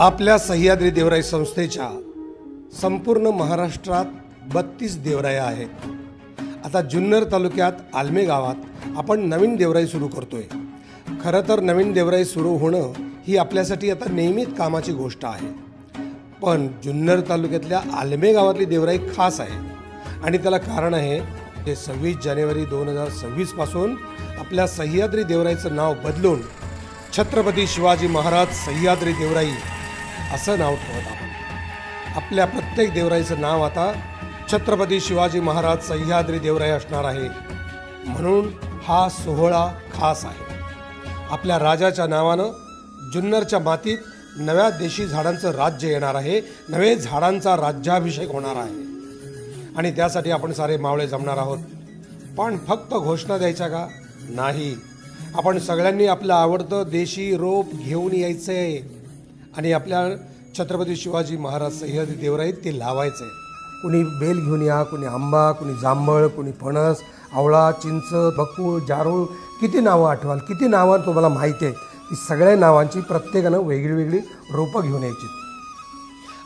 आपल्या सह्याद्री देवराई संस्थेच्या संपूर्ण महाराष्ट्रात 32 देवराया आहेत. आता जुन्नर तालुक्यात आलमे गावात आपण नवीन देवराई सुरू करतोय. खरं तर नवीन देवराई सुरू होणं ही आपल्यासाठी आता नेहमीच कामाची गोष्ट आहे. पण जुन्नर तालुक्यातल्या आलमे गावातली देवराई खास आहे आणि त्याला कारण आहे ते 26 जानेवारी 2026 पासून आपल्या सह्याद्री देवराईचं नाव बदलून छत्रपती शिवाजी महाराज सह्याद्री देवराई असं नाव ठेवत आपण. आपल्या प्रत्येक देवराईचं नाव आता छत्रपती शिवाजी महाराज सह्याद्री देवराई असणार आहे. म्हणून हा सोहळा खास आहे. आपल्या राजाच्या नावानं जुन्नरच्या मातीत नव्या देशी झाडांचं राज्य येणार आहे. नवे झाडांचा राज्याभिषेक होणार आहे आणि त्यासाठी आपण सारे मावळे जमणार आहोत. पण फक्त घोषणा द्यायच्या का? नाही. आपण सगळ्यांनी आपलं आवडतं देशी रोप घेऊन यायचं आहे आणि आपल्या छत्रपती शिवाजी महाराज सह्याद्री देवराईत ते लावायचं आहे. कुणी बेल घेऊन या, कुणी आंबा, कुणी जांभळ, कुणी फणस, आवळा, चिंच, बकूळ, जारूळ, किती नावं आठवाल, किती नावं तुम्हाला माहिती आहेत. ही सगळ्या नावांची प्रत्येकानं वेगळी रोपं घेऊन यायची.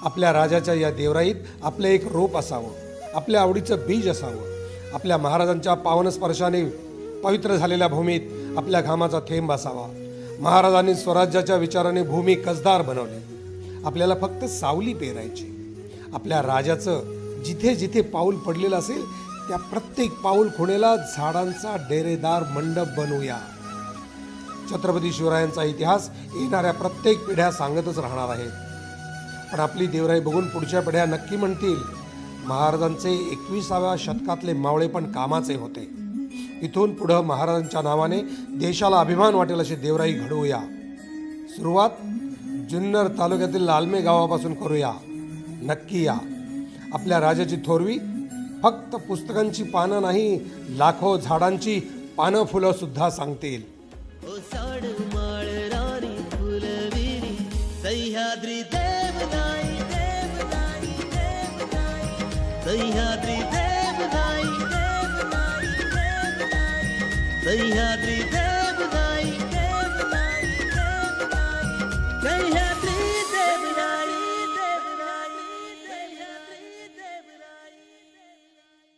आपल्या राजाच्या या देवराईत आपलं एक रोप असावं, आपल्या आवडीचं बीज असावं. आपल्या महाराजांच्या पावन स्पर्शाने पवित्र झालेल्या भूमीत आपल्या घामाचा थेंब असावा. महाराजांनी स्वराज्याच्या विचाराने भूमी कसदार बनवली. आपल्याला फक्त सावली पेरायची. आपल्या राजाचं जिथे जिथे पाऊल पडलेलं असेल त्या प्रत्येक पाऊल खुणेला झाडांचा डेरेदार मंडप बनवूया. छत्रपती शिवरायांचा इतिहास येणाऱ्या प्रत्येक पिढ्या सांगतच राहणार आहेत. पण आपली देवराई बघून पुढच्या पिढ्या नक्की म्हणतील महाराजांचे 21व्या शतकातले मावळे पण कामाचे होते. इथून पुढं महाराजांच्या नावाने देशाला अभिमान वाटेल अशी देवराई घडवूया. सुरुवात जुन्नर तालुक्यातील आलमे गावापासून करूया. नक्की या. आपल्या राजाची थोरवी फक्त पुस्तकांची पानं नाही, लाखो झाडांची पानं फुलं सुद्धा सांगतील. सह्याद्री देवराई देवराई देवराई सह्याद्री देवराई देवराई देवराई सह्याद्री देव